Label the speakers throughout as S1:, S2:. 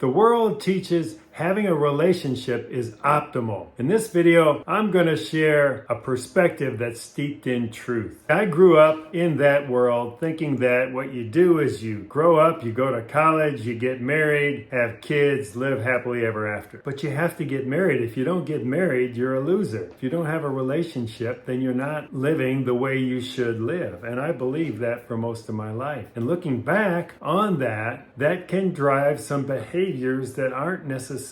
S1: The world teaches having a relationship is optimal. In this video, I'm going to share a perspective that's steeped in truth. I grew up in that world thinking that what you do is you grow up, you go to college, you get married, have kids, live happily ever after. But you have to get married. If you don't get married, you're a loser. If you don't have a relationship, then you're not living the way you should live. And I believe that for most of my life. And looking back on that can drive some behaviors that aren't necessarily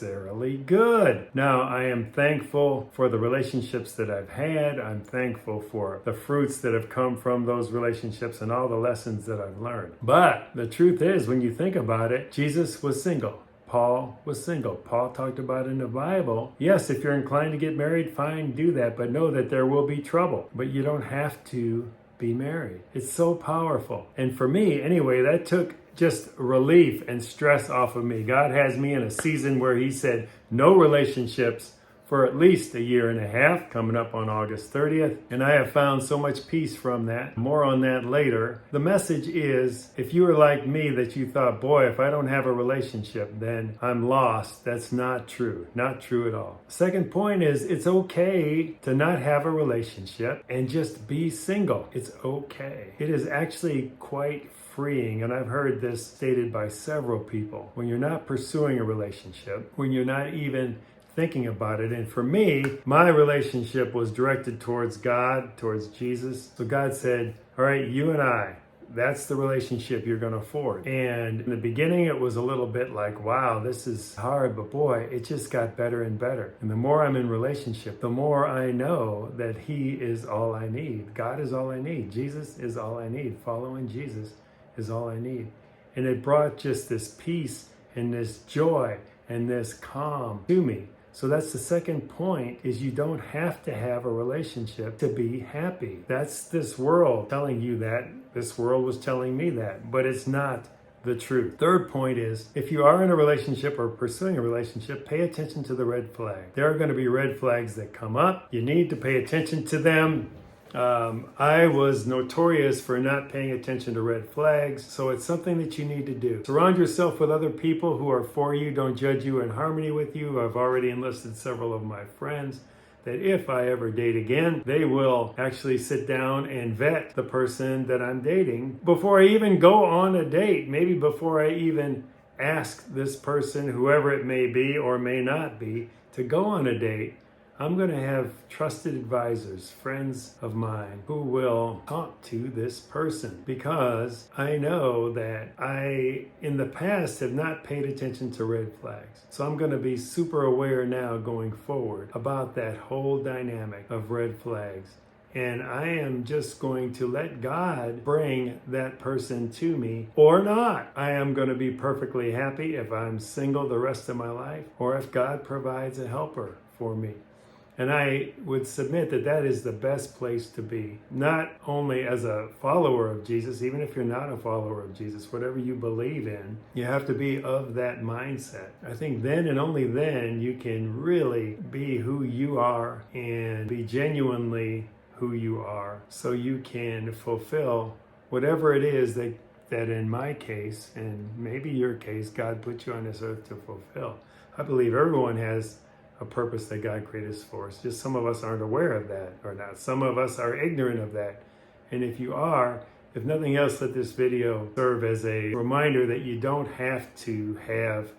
S1: good. Now, I am thankful for the relationships that I've had. I'm thankful for the fruits that have come from those relationships and all the lessons that I've learned. But the truth is, when you think about it, Jesus was single. Paul was single. Paul talked about in the Bible, yes, if you're inclined to get married, fine, do that, but know that there will be trouble. But you don't have to be married. It's so powerful. And for me, anyway, that took just relief and stress off of me. God has me in a season where He said no relationships for at least a year and a half, coming up on August 30th. And I have found so much peace from that. More on that later. The message is, if you were like me, that you thought, boy, if I don't have a relationship, then I'm lost. That's not true. Not true at all. Second point is, it's okay to not have a relationship and just be single. It's okay. It is actually quite freeing, and I've heard this stated by several people. When you're not pursuing a relationship, when you're not even thinking about it. And for me, my relationship was directed towards God, towards Jesus. So God said, all right, you and I, that's the relationship you're going to afford. And in the beginning, it was a little bit like, wow, this is hard, but boy, it just got better and better. And the more I'm in relationship, the more I know that He is all I need. God is all I need. Jesus is all I need. Following Jesus is all I need. And it brought just this peace and this joy and this calm to me. So that's the second point, is you don't have to have a relationship to be happy. That's this world telling you that. This world was telling me that, but it's not the truth. Third point is, if you are in a relationship or pursuing a relationship, pay attention to the red flag. There are going to be red flags that come up. You need to pay attention to them. I was notorious for not paying attention to red flags, so it's something that you need to do. Surround yourself with other people who are for you, don't judge you, in harmony with you. I've already enlisted several of my friends that if I ever date again, they will actually sit down and vet the person that I'm dating before I even go on a date, maybe before I even ask this person, whoever it may be or may not be, to go on a date. I'm going to have trusted advisors, friends of mine, who will talk to this person, because I know that I, in the past, have not paid attention to red flags. So I'm going to be super aware now going forward about that whole dynamic of red flags. And I am just going to let God bring that person to me or not. I am going to be perfectly happy if I'm single the rest of my life, or if God provides a helper for me. And I would submit that that is the best place to be, not only as a follower of Jesus, even if you're not a follower of Jesus, whatever you believe in, you have to be of that mindset. I think then and only then you can really be who you are and be genuinely who you are, so you can fulfill whatever it is that in my case, and maybe your case, God put you on this earth to fulfill. I believe everyone has a purpose that God created us for. It's just some of us aren't aware of that or not. Some of us are ignorant of that. And if you are, if nothing else, let this video serve as a reminder that you don't have to have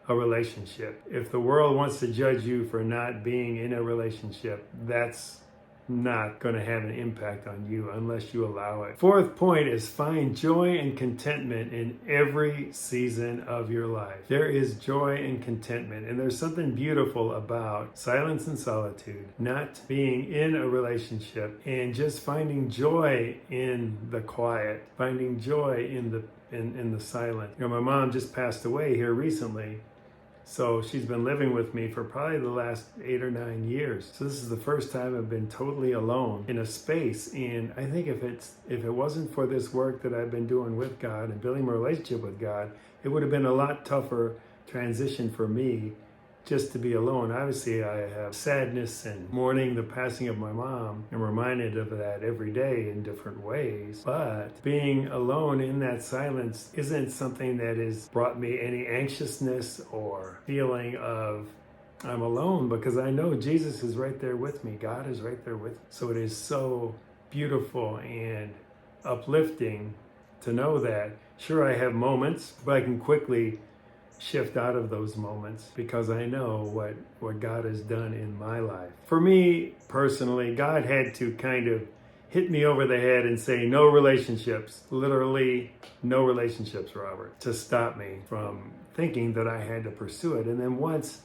S1: a relationship. If the world wants to judge you for not being in a relationship, that's not going to have an impact on you unless you allow it. Fourth point is, find joy and contentment in every season of your life. There is joy and contentment, and there's something beautiful about silence and solitude, not being in a relationship, and just finding joy in the quiet, finding joy in the silence. You know, my mom just passed away here recently. So she's been living with me for probably the last 8 or 9 years. So this is the first time I've been totally alone in a space. And I think if it wasn't for this work that I've been doing with God and building my relationship with God, it would have been a lot tougher transition for me just to be alone. Obviously, I have sadness and mourning the passing of my mom. I'm reminded of that every day in different ways. But being alone in that silence isn't something that has brought me any anxiousness or feeling of I'm alone, because I know Jesus is right there with me. God is right there with me. So it is so beautiful and uplifting to know that. Sure, I have moments, but I can quickly shift out of those moments because I know what God has done in my life. For me personally, God had to kind of hit me over the head and say, no relationships, literally no relationships, Robert, to stop me from thinking that I had to pursue it. And then once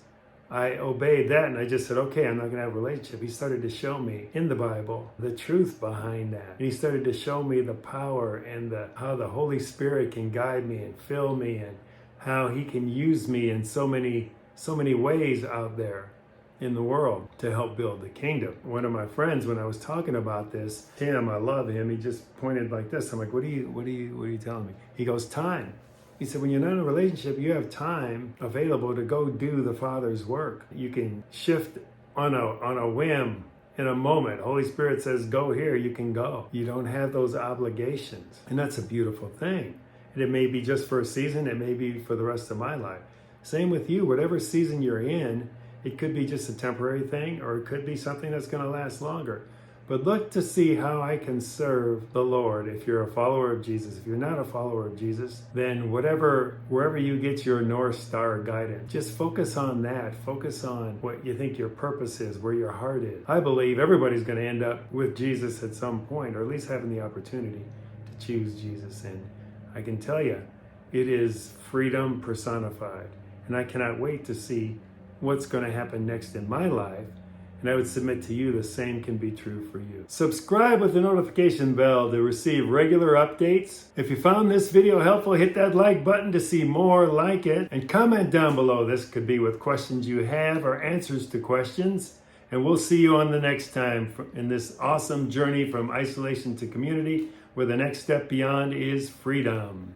S1: I obeyed that and I just said, okay, I'm not going to have a relationship, He started to show me in the Bible the truth behind that. And He started to show me the power and how the Holy Spirit can guide me and fill me, and how He can use me in so many ways out there in the world to help build the kingdom. One of my friends, when I was talking about this, Tim, I love him, he just pointed like this. I'm like, what are you telling me? He goes, time. He said, when you're not in a relationship, you have time available to go do the Father's work. You can shift on a whim, in a moment. Holy Spirit says, go here, you can go. You don't have those obligations. And that's a beautiful thing. And it may be just for a season, it may be for the rest of my life. Same with you, whatever season you're in, it could be just a temporary thing, or it could be something that's going to last longer. But look to see how I can serve the Lord if you're a follower of Jesus. If you're not a follower of Jesus, then wherever you get your North Star guidance, just focus on that. Focus on what you think your purpose is, where your heart is. I believe everybody's going to end up with Jesus at some point, or at least having the opportunity to choose Jesus. And I can tell you, it is freedom personified. And I cannot wait to see what's going to happen next in my life. And I would submit to you the same can be true for you. Subscribe with the notification bell to receive regular updates. If you found this video helpful, hit that like button to see more like it. And comment down below. This could be with questions you have or answers to questions. And we'll see you on the next time in this awesome journey from isolation to community, where the next step beyond is freedom.